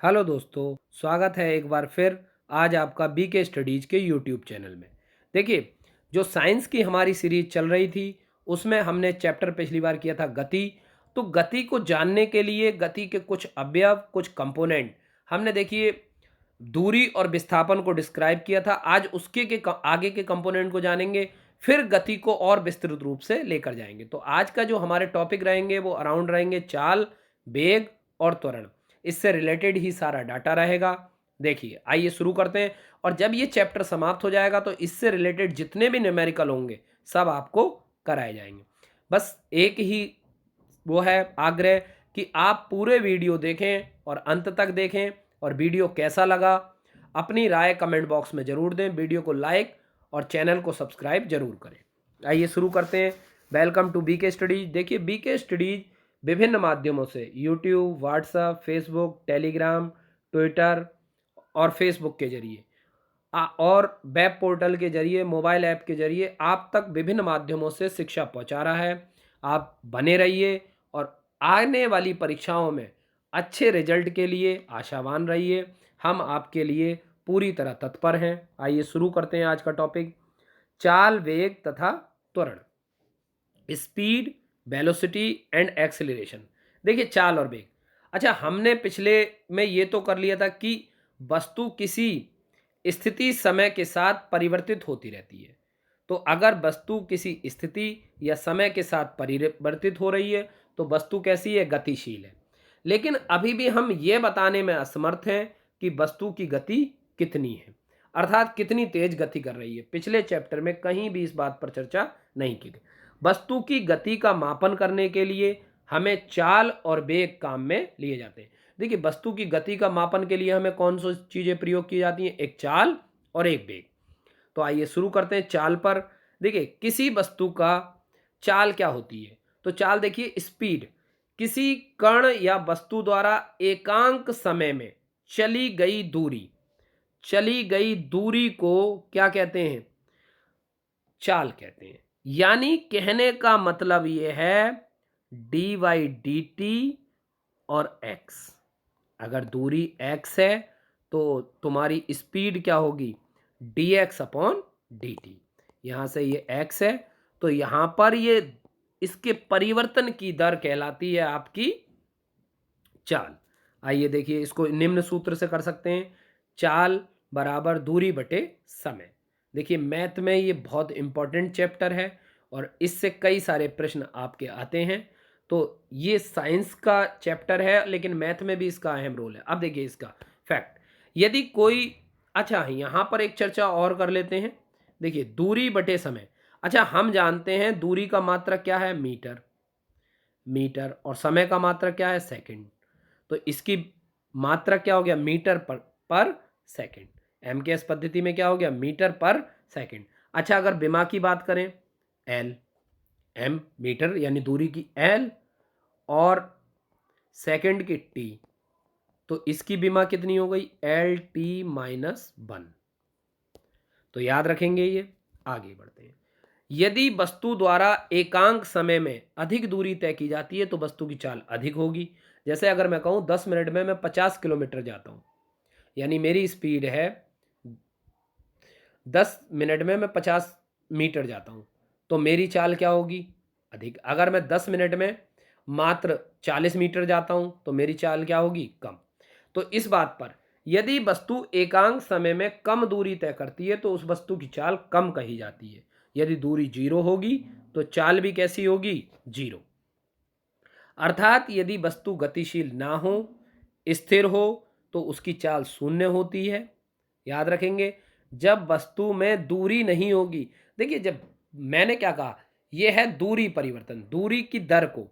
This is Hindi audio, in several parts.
हेलो दोस्तों, स्वागत है एक बार फिर आज आपका बीके स्टडीज़ के यूट्यूब चैनल में। देखिए, जो साइंस की हमारी सीरीज़ चल रही थी, उसमें हमने चैप्टर पिछली बार किया था गति। तो गति को जानने के लिए गति के कुछ अवयव, कुछ कंपोनेंट हमने देखिए दूरी और विस्थापन को डिस्क्राइब किया था। आज उसके आगे के कंपोनेंट को जानेंगे, फिर गति को और विस्तृत रूप से लेकर जाएंगे। तो आज का जो हमारे टॉपिक रहेंगे वो अराउंड रहेंगे चाल, वेग और त्वरण। इससे रिलेटेड ही सारा डाटा रहेगा। देखिए, आइए शुरू करते हैं। और जब ये चैप्टर समाप्त हो जाएगा तो इससे रिलेटेड जितने भी न्यूमेरिकल होंगे सब आपको कराए जाएंगे। बस एक ही वो है आग्रह कि आप पूरे वीडियो देखें और अंत तक देखें। और वीडियो कैसा लगा अपनी राय कमेंट बॉक्स में ज़रूर दें। वीडियो को लाइक और चैनल को सब्सक्राइब जरूर करें। आइए शुरू करते हैं। Welcome to BK studies. देखिए, बीके स्टडीज विभिन्न माध्यमों से YouTube, WhatsApp, Facebook, Telegram, Twitter और फेसबुक के जरिए और वेब पोर्टल के जरिए, मोबाइल ऐप के जरिए आप तक विभिन्न माध्यमों से शिक्षा पहुंचा रहा है। आप बने रहिए और आने वाली परीक्षाओं में अच्छे रिजल्ट के लिए आशावान रहिए। हम आपके लिए पूरी तरह तत्पर हैं। आइए शुरू करते हैं आज का टॉपिक, चाल, वेग तथा त्वरण, स्पीड, वेलोसिटी एंड एक्सेलरेशन। देखिए, चाल और वेग। अच्छा, हमने पिछले में ये तो कर लिया था कि वस्तु किसी स्थिति समय के साथ परिवर्तित होती रहती है। तो अगर वस्तु किसी स्थिति या समय के साथ परिवर्तित हो रही है तो वस्तु कैसी है? गतिशील है। लेकिन अभी भी हम ये बताने में असमर्थ हैं कि वस्तु की गति कितनी है, अर्थात कितनी तेज गति कर रही है। पिछले चैप्टर में कहीं भी इस बात पर चर्चा नहीं की थी। वस्तु की गति का मापन करने के लिए हमें चाल और वेग काम में लिए जाते हैं। देखिए, वस्तु की गति का मापन के लिए हमें कौन सी चीज़ें प्रयोग की जाती हैं? एक चाल और एक वेग। तो आइए शुरू करते हैं चाल पर। देखिए, किसी वस्तु का चाल क्या होती है? तो चाल देखिए, स्पीड, किसी कण या वस्तु द्वारा एकांक समय में चली गई दूरी को क्या कहते हैं? चाल कहते हैं। यानी कहने का मतलब ये है डी वाई डी टी और एक्स। अगर दूरी एक्स है तो तुम्हारी स्पीड क्या होगी? D x upon D T. यहाँ से ये एक्स है तो यहाँ पर ये इसके परिवर्तन की दर कहलाती है आपकी चाल। आइए देखिए, इसको निम्न सूत्र से कर सकते हैं, चाल बराबर दूरी बटे समय। देखिए, मैथ में ये बहुत इंपॉर्टेंट चैप्टर है और इससे कई सारे प्रश्न आपके आते हैं। तो ये साइंस का चैप्टर है लेकिन मैथ में भी इसका अहम रोल है। अब देखिए इसका फैक्ट, यदि कोई, अच्छा यहाँ पर एक चर्चा और कर लेते हैं। देखिए, दूरी बटे समय। अच्छा, हम जानते हैं दूरी का मात्रक क्या है? मीटर। और समय का मात्रक क्या है? सेकंड। तो इसकी मात्रा क्या हो गया? मीटर पर सेकंड। एमकेएस पद्धति में क्या हो गया? मीटर पर सेकंड। अच्छा, अगर विमा की बात करें, एल, एम मीटर यानी दूरी की एल और सेकंड की टी, तो इसकी विमा कितनी हो गई? L T minus one. तो याद रखेंगे ये। आगे बढ़ते हैं। यदि वस्तु द्वारा एकांक समय में अधिक दूरी तय की जाती है तो वस्तु की चाल अधिक होगी। जैसे अगर मैं कहूँ 10 मिनट में मैं 50 किलोमीटर जाता हूँ, यानी मेरी स्पीड है 10 मिनट में मैं 50 मीटर जाता हूँ, तो मेरी चाल क्या होगी? अधिक। अगर मैं 10 मिनट में मात्र 40 मीटर जाता हूँ तो मेरी चाल क्या होगी? कम। तो इस बात पर यदि वस्तु एकांक समय में कम दूरी तय करती है तो उस वस्तु की चाल कम कही जाती है। यदि दूरी जीरो होगी तो चाल भी कैसी होगी? जीरो। अर्थात यदि वस्तु गतिशील ना हो, स्थिर हो, तो उसकी चाल शून्य होती है। याद रखेंगे, जब वस्तु में दूरी नहीं होगी। देखिए, जब मैंने क्या कहा, यह है दूरी परिवर्तन, दूरी की दर को।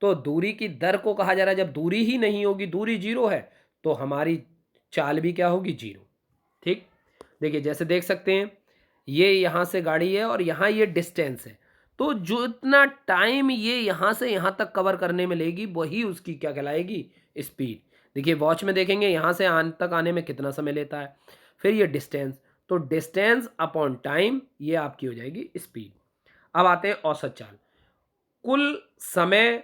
तो दूरी की दर को कहा जा रहा है, जब दूरी ही नहीं होगी, दूरी जीरो है, तो हमारी चाल भी क्या होगी? जीरो। ठीक। देखिए, जैसे देख सकते हैं, ये यहाँ से गाड़ी है और यहाँ ये डिस्टेंस है। तो जो इतना टाइम ये यहाँ से यहाँ तक कवर करने में लेगी वही उसकी क्या कहलाएगी? स्पीड। देखिए, वॉच में देखेंगे यहाँ से तक आने में कितना समय लेता है। फिर ये डिस्टेंस, तो डिस्टेंस अपॉन टाइम, ये आपकी हो जाएगी स्पीड। अब आते हैं औसत चाल। कुल समय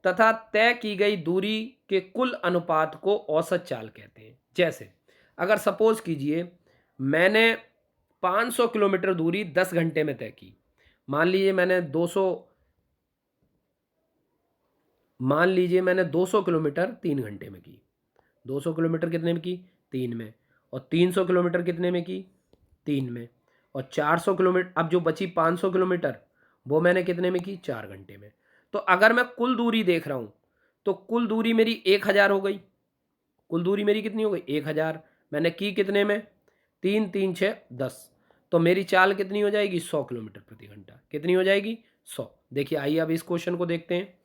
तथा तय की गई दूरी के कुल अनुपात को औसत चाल कहते हैं। जैसे अगर सपोज कीजिए मैंने 500 किलोमीटर दूरी 10 घंटे में तय की, मान लीजिए मैंने 200 किलोमीटर 3 घंटे में की, 200 किलोमीटर कितने में की? 3 में। और 300 किलोमीटर कितने में की? 3 में। और 400 किलोमीटर, अब जो बची 500 किलोमीटर वो मैंने कितने में की? 4 घंटे में। तो अगर मैं कुल दूरी देख रहा हूँ तो कुल दूरी मेरी 1000 हो गई। कुल दूरी मेरी कितनी हो गई? 1000। मैंने की कितने में? 3 3 6 10। तो मेरी चाल कितनी हो जाएगी? 100 किलोमीटर प्रति घंटा। कितनी हो जाएगी? 100। देखिए आइए अब इस क्वेश्चन को देखते हैं।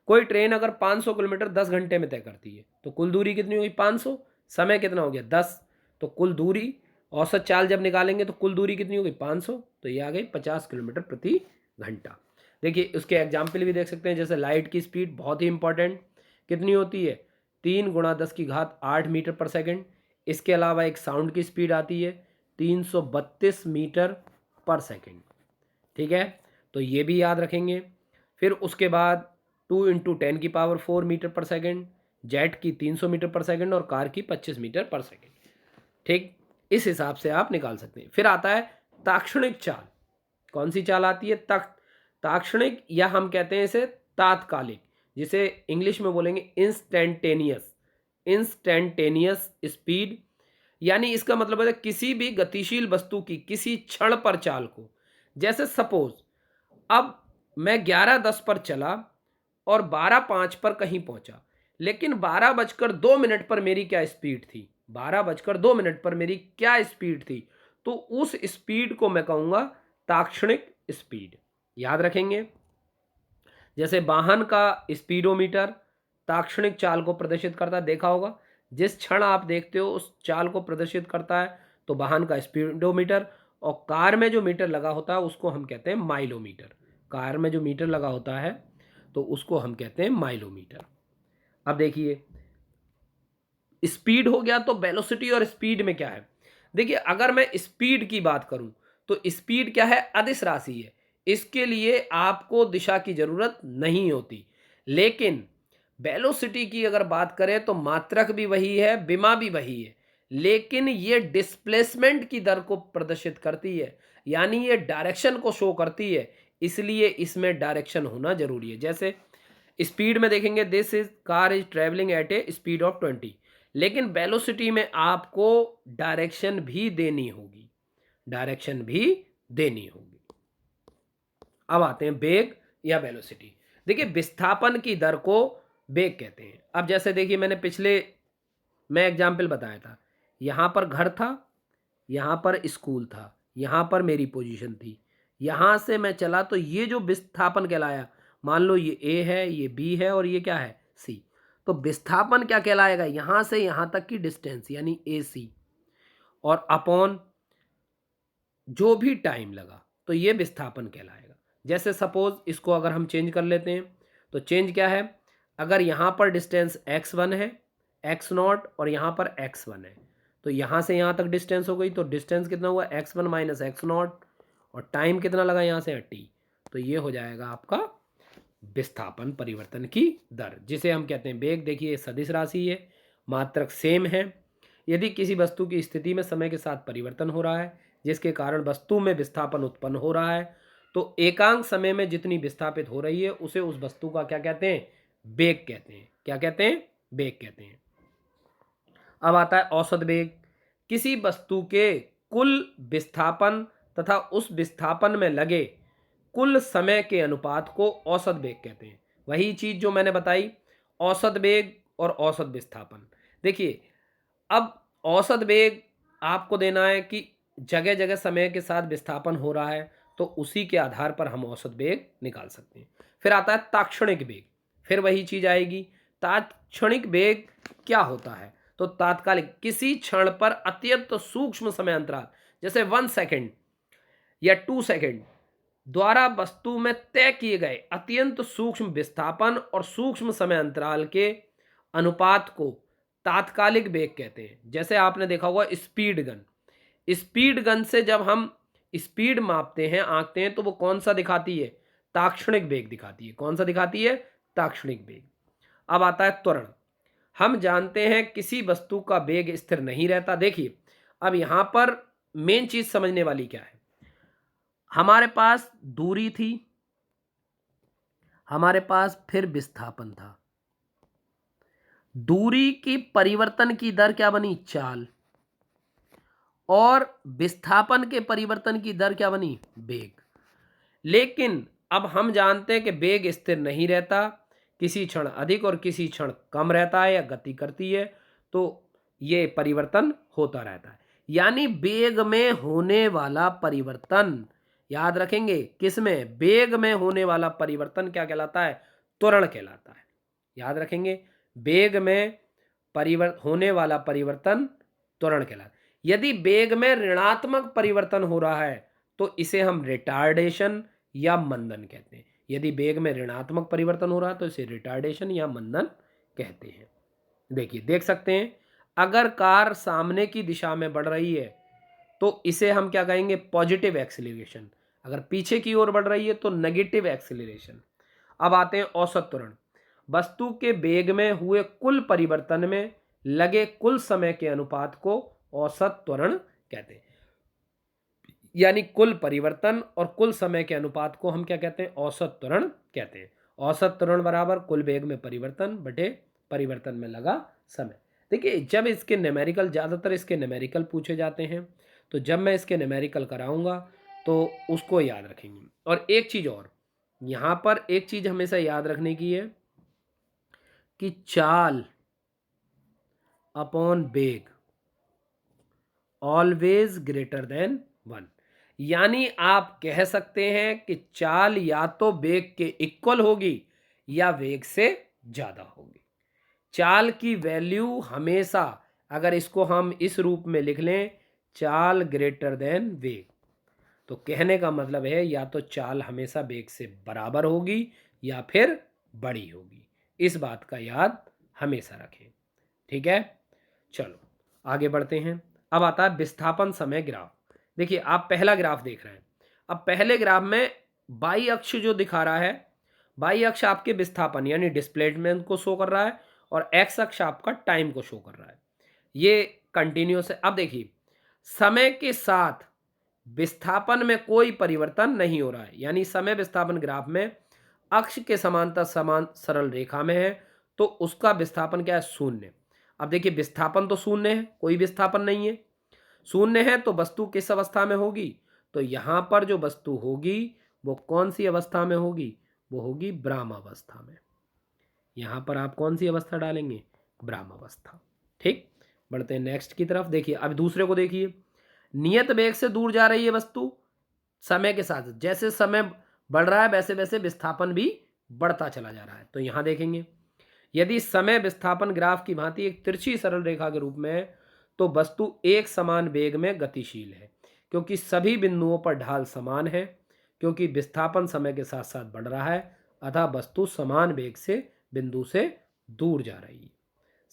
कोई ट्रेन अगर 500 किलोमीटर 10 घंटे में तय करती है तो कुल दूरी कितनी होगी? 500। समय कितना हो गया? 10। तो कुल दूरी, औसत चाल जब निकालेंगे तो कुल दूरी कितनी होगी? 500। तो ये आ गई 50 किलोमीटर प्रति घंटा। देखिए उसके एग्जाम्पल भी देख सकते हैं, जैसे लाइट की स्पीड बहुत ही इंपॉर्टेंट, कितनी होती है? 3 × 10⁸ मीटर पर सेकेंड। इसके अलावा एक साउंड की स्पीड आती है 332 मीटर पर सेकेंड। ठीक है, तो ये भी याद रखेंगे। फिर उसके बाद 2 × 10⁴ मीटर पर सेकेंड, जेट की 300 मीटर पर सेकेंड और कार की 25 मीटर पर सेकेंड। ठीक, इस हिसाब से आप निकाल सकते हैं। फिर आता है ताक्षणिक चाल। कौन सी चाल आती है? ताक्षणिक, या हम कहते हैं इसे तात्कालिक, जिसे इंग्लिश में बोलेंगे इंस्टेंटेनियस स्पीड। यानी इसका मतलब है किसी भी गतिशील वस्तु की किसी क्षण पर चाल को। जैसे सपोज अब मैं 11:10 पर चला और 12:05 पर कहीं पहुंचा, लेकिन 12:02 पर मेरी क्या स्पीड थी? 12:02 पर मेरी क्या स्पीड थी? तो उस स्पीड को मैं कहूंगा ताक्षणिक स्पीड। याद रखेंगे। जैसे वाहन का स्पीडोमीटर ताक्षणिक चाल को प्रदर्शित करता है, देखा होगा। जिस क्षण आप देखते हो उस चाल को प्रदर्शित करता है, तो वाहन का स्पीडोमीटर। और कार में जो मीटर लगा होता है उसको हम कहते हैं माइलोमीटर। कार में जो मीटर लगा होता है तो उसको हम कहते हैं माइलोमीटर। अब देखिए स्पीड हो गया, तो वेलोसिटी और स्पीड में क्या है? देखिए अगर मैं स्पीड की बात करूं तो स्पीड क्या है? अदिश राशि है, इसके लिए आपको दिशा की जरूरत नहीं होती। लेकिन वेलोसिटी की अगर बात करें तो मात्रक भी वही है, विमा भी वही है, लेकिन ये डिस्प्लेसमेंट की दर को प्रदर्शित करती है, यानी ये डायरेक्शन को शो करती है, इसलिए इसमें डायरेक्शन होना जरूरी है। जैसे स्पीड में देखेंगे this is car is travelling at A speed of 20, लेकिन वेलोसिटी में आपको डायरेक्शन भी देनी होगी, डायरेक्शन भी देनी होगी। अब आते हैं वेग या वेलोसिटी। देखिए विस्थापन की दर को वेग कहते हैं। अब जैसे देखिए मैं एग्जाम्पल बताया था, यहाँ पर घर था, यहाँ पर स्कूल था, यहाँ पर मेरी पोजीशन थी, यहाँ से मैं चला तो ये जो विस्थापन कहलाया, मान लो ये ए है, ये बी है और ये क्या है? सी। तो विस्थापन क्या कहलाएगा? यहाँ से यहाँ तक की डिस्टेंस यानी ए सी, और अपॉन जो भी टाइम लगा तो ये विस्थापन कहलाएगा। जैसे सपोज इसको अगर हम चेंज कर लेते हैं तो चेंज क्या है? अगर यहाँ पर डिस्टेंस x1 है, x0, और यहाँ पर x1 है, तो यहाँ से यहाँ तक डिस्टेंस हो गई, तो डिस्टेंस कितना हुआ? x1 - x0, और टाइम कितना लगा यहाँ से? t। तो ये हो जाएगा आपका विस्थापन परिवर्तन की दर, जिसे हम कहते हैं वेग। देखिए सदिश राशि है, मात्रक सेम है। यदि किसी वस्तु की स्थिति में समय के साथ परिवर्तन हो रहा है जिसके कारण वस्तु में विस्थापन उत्पन्न हो रहा है, तो एकांक समय में जितनी विस्थापित हो रही है उसे उस वस्तु का क्या कहते हैं? वेग कहते हैं। क्या कहते हैं? वेग कहते हैं। अब आता है औसत वेग। किसी वस्तु के कुल विस्थापन तथा उस विस्थापन में लगे कुल समय के अनुपात को औसत वेग कहते हैं। वही चीज जो मैंने बताई, औसत वेग और औसत विस्थापन। देखिए अब औसत वेग आपको देना है कि जगह जगह समय के साथ विस्थापन हो रहा है, तो उसी के आधार पर हम औसत वेग निकाल सकते हैं। फिर आता है ताक्षणिक वेग। फिर वही चीज आएगी। ताक्षणिक वेग क्या होता है? तो तात्कालिक, किसी क्षण पर अत्यंत सूक्ष्म समय अंतराल, जैसे 1 सेकेंड या 2 सेकेंड द्वारा वस्तु में तय किए गए अत्यंत सूक्ष्म विस्थापन और सूक्ष्म समय अंतराल के अनुपात को तात्कालिक वेग कहते हैं। जैसे आपने देखा होगा स्पीड गन। स्पीड गन से जब हम स्पीड मापते हैं, आंकते हैं, तो वो कौन सा दिखाती है? ताक्षणिक वेग दिखाती है। कौन सा दिखाती है? ताक्षणिक वेग। अब आता है त्वरण। हम जानते हैं किसी वस्तु का वेग स्थिर नहीं रहता। देखिए अब यहां पर मेन चीज समझने वाली क्या है, हमारे पास दूरी थी, हमारे पास फिर विस्थापन था। दूरी की परिवर्तन की दर क्या बनी, चाल, और विस्थापन के परिवर्तन की दर क्या बनी, वेग। लेकिन अब हम जानते हैं कि वेग स्थिर नहीं रहता, किसी क्षण अधिक और किसी क्षण कम रहता है या गति करती है, तो ये परिवर्तन होता रहता है। यानी वेग में होने वाला परिवर्तन, याद रखेंगे किसमें, वेग में होने वाला परिवर्तन क्या कहलाता है, त्वरण कहलाता है। याद रखेंगे वेग में होने वाला परिवर्तन त्वरण कहलाता है। यदि वेग में ऋणात्मक परिवर्तन हो रहा है तो इसे हम रिटार्डेशन या मंदन कहते हैं। यदि वेग में ऋणात्मक परिवर्तन हो रहा है तो इसे रिटार्डेशन या मंदन कहते हैं। देखिए देख सकते हैं, अगर कार सामने की दिशा में बढ़ रही है तो इसे हम क्या कहेंगे, पॉजिटिव एक्सीलरेशन। अगर पीछे की ओर बढ़ रही है तो नेगेटिव एक्सीलरेशन। अब आते हैं औसत त्वरण। वस्तु के वेग में हुए कुल परिवर्तन में लगे कुल समय के अनुपात को औसत त्वरण कहते हैं। यानी कुल परिवर्तन और कुल समय के अनुपात को हम क्या कहते हैं, औसत त्वरण कहते हैं। औसत त्वरण बराबर कुल वेग में परिवर्तन बटे परिवर्तन में लगा समय। देखिए जब इसके न्यूमेरिकल, ज़्यादातर इसके न्यूमेरिकल पूछे जाते हैं, तो जब मैं इसके न्यूमेरिकल कराऊंगा तो उसको याद रखेंगे। और एक चीज़ और, यहाँ पर एक चीज़ हमेशा याद रखने की है कि चाल अपॉन वेग ऑलवेज ग्रेटर देन 1। यानी आप कह सकते हैं कि चाल या तो वेग के इक्वल होगी या वेग से ज़्यादा होगी। चाल की वैल्यू हमेशा, अगर इसको हम इस रूप में लिख लें, चाल ग्रेटर देन वेग, तो कहने का मतलब है या तो चाल हमेशा वेग से बराबर होगी या फिर बड़ी होगी। इस बात का याद हमेशा रखें। ठीक है, चलो आगे बढ़ते हैं। अब आता है विस्थापन समय ग्राफ। देखिए आप पहला ग्राफ देख रहे हैं। अब पहले ग्राफ में बाई अक्ष जो दिखा रहा है, बाई अक्ष आपके विस्थापन यानी डिस्प्लेसमेंट को शो कर रहा है और एक्स अक्ष आपका टाइम को शो कर रहा है। ये कंटिन्यूस है। अब देखिए समय के साथ विस्थापन में कोई परिवर्तन नहीं हो रहा है, यानी समय विस्थापन ग्राफ में अक्ष के समांतर समान सरल रेखा में है तो उसका विस्थापन क्या है, शून्य। अब देखिए विस्थापन तो शून्य है, कोई विस्थापन नहीं है, शून्य है, तो वस्तु किस अवस्था में होगी, तो यहां पर जो वस्तु होगी वो कौन सी अवस्था में होगी, वो होगी ब्रह्मावस्था में। यहां पर आप कौन सी अवस्था डालेंगे, ब्रह्मावस्था। ठीक, बढ़ते हैं नेक्स्ट की तरफ। देखिए अब दूसरे को देखिए, नियत वेग से दूर जा रही है वस्तु समय के साथ, जैसे समय बढ़ रहा है वैसे वैसे विस्थापन भी बढ़ता चला जा रहा है। तो यहां देखेंगे यदि समय विस्थापन ग्राफ की भांति एक तिरछी सरल रेखा के रूप में है तो वस्तु एक समान वेग में गतिशील है, क्योंकि सभी बिंदुओं पर ढाल समान है, क्योंकि विस्थापन समय के साथ साथ बढ़ रहा है, अतः वस्तु समान वेग से बिंदु से दूर जा रही है,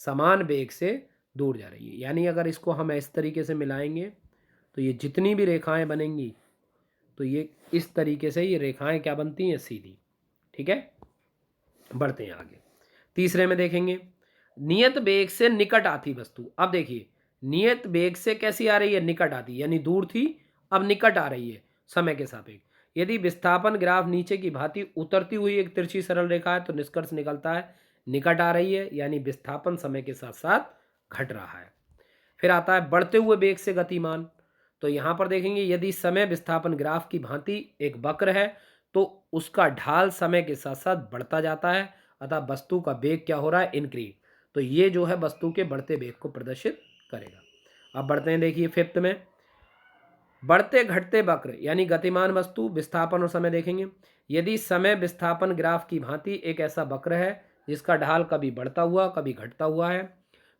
समान वेग से दूर जा रही है। यानी अगर इसको हम इस तरीके से मिलाएंगे तो ये जितनी भी रेखाएं बनेंगी तो ये इस तरीके से ये रेखाएं क्या बनती हैं, सीधी। ठीक है, बढ़ते हैं आगे। तीसरे में देखेंगे नियत वेग से निकट आती वस्तु। अब देखिए नियत वेग से कैसी आ रही है, निकट आती, यानी दूर थी अब निकट आ रही है समय के सापेक्ष। यदि विस्थापन ग्राफ नीचे की भांति उतरती हुई एक तिरछी सरल रेखा है तो निष्कर्ष निकलता है निकट आ रही है, यानी विस्थापन समय के साथ साथ घट रहा है। फिर आता है बढ़ते हुए वेग से गतिमान। तो यहां पर देखेंगे यदि समय विस्थापन ग्राफ की भांति एक वक्र है तो उसका ढाल समय के साथ साथ बढ़ता जाता है, अतः वस्तु का वेग क्या हो रहा है, इंक्रीज। तो ये जो है वस्तु के बढ़ते वेग को प्रदर्शित करेगा। अब बढ़ते हैं, देखिए फिफ्थ में बढ़ते घटते वक्र यानी गतिमान वस्तु विस्थापन और समय देखेंगे। यदि समय विस्थापन ग्राफ की भांति एक ऐसा वक्र है जिसका ढाल कभी बढ़ता हुआ कभी घटता हुआ है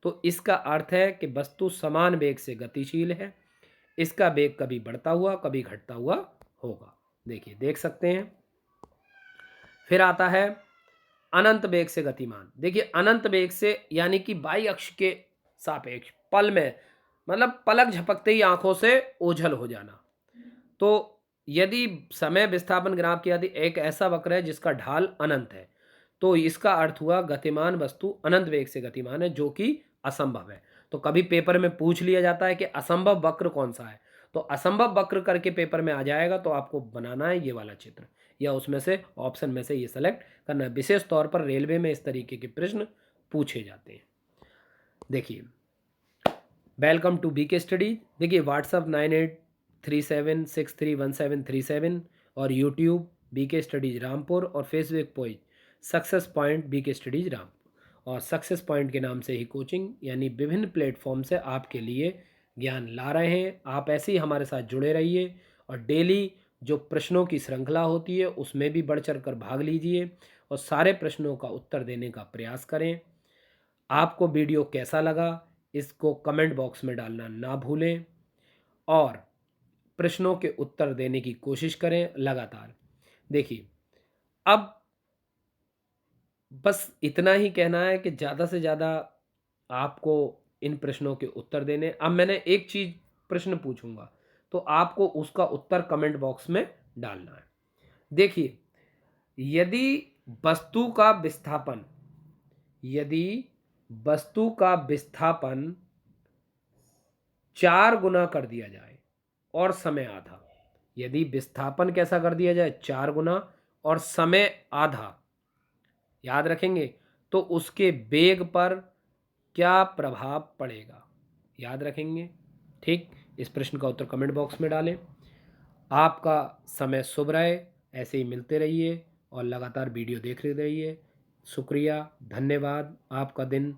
तो इसका अर्थ है कि वस्तु समान वेग से गतिशील है, इसका वेग कभी बढ़ता हुआ कभी घटता हुआ होगा। देखिए देख सकते हैं। फिर आता है अनंत वेग से गतिमान। देखिए अनंत वेग से यानी कि बाई अक्ष के सापेक्ष पल में, मतलब पलक झपकते ही आंखों से ओझल हो जाना। तो यदि समय विस्थापन ग्राफ की यदि एक ऐसा वक्र है जिसका ढाल अनंत है तो इसका अर्थ हुआ गतिमान वस्तु अनंत वेग से गतिमान है, जो कि असंभव है। तो कभी पेपर में पूछ लिया जाता है कि असंभव वक्र कौन सा है, तो असंभव वक्र करके पेपर में आ जाएगा, तो आपको बनाना है ये वाला चित्र या उसमें से ऑप्शन में से ये सेलेक्ट करना है। विशेष तौर पर रेलवे में इस तरीके के प्रश्न पूछे जाते हैं। देखिए, वेलकम टू बीके स्टडीज। देखिए, व्हाट्सअप 9837631737 और यूट्यूब बीके स्टडीज रामपुर और Facebook page success point BK studies Rampur और सक्सेस पॉइंट के नाम से ही कोचिंग यानी विभिन्न प्लेटफॉर्म से आपके लिए ज्ञान ला रहे हैं। आप ऐसे ही हमारे साथ जुड़े रहिए और डेली जो प्रश्नों की श्रृंखला होती है उसमें भी बढ़ चढ़ कर भाग लीजिए और सारे प्रश्नों का उत्तर देने का प्रयास करें। आपको वीडियो कैसा लगा इसको कमेंट बॉक्स में डालना ना भूलें और प्रश्नों के उत्तर देने की कोशिश करें लगातार। देखिए, अब बस इतना ही कहना है कि ज़्यादा से ज़्यादा आपको इन प्रश्नों के उत्तर देने। अब मैंने एक चीज़ प्रश्न पूछूंगा तो आपको उसका उत्तर कमेंट बॉक्स में डालना है। देखिए, यदि वस्तु का विस्थापन यदि वस्तु का विस्थापन 4 गुना कर दिया जाए और समय आधा, यदि विस्थापन कैसा कर दिया जाए 4 गुना और समय आधा, याद रखेंगे, तो उसके वेग पर क्या प्रभाव पड़ेगा, याद रखेंगे। ठीक, इस प्रश्न का उत्तर कमेंट बॉक्स में डालें। आपका समय शुभ रहे, ऐसे ही मिलते रहिए और लगातार वीडियो देखते रहिए। शुक्रिया, धन्यवाद, आपका दिन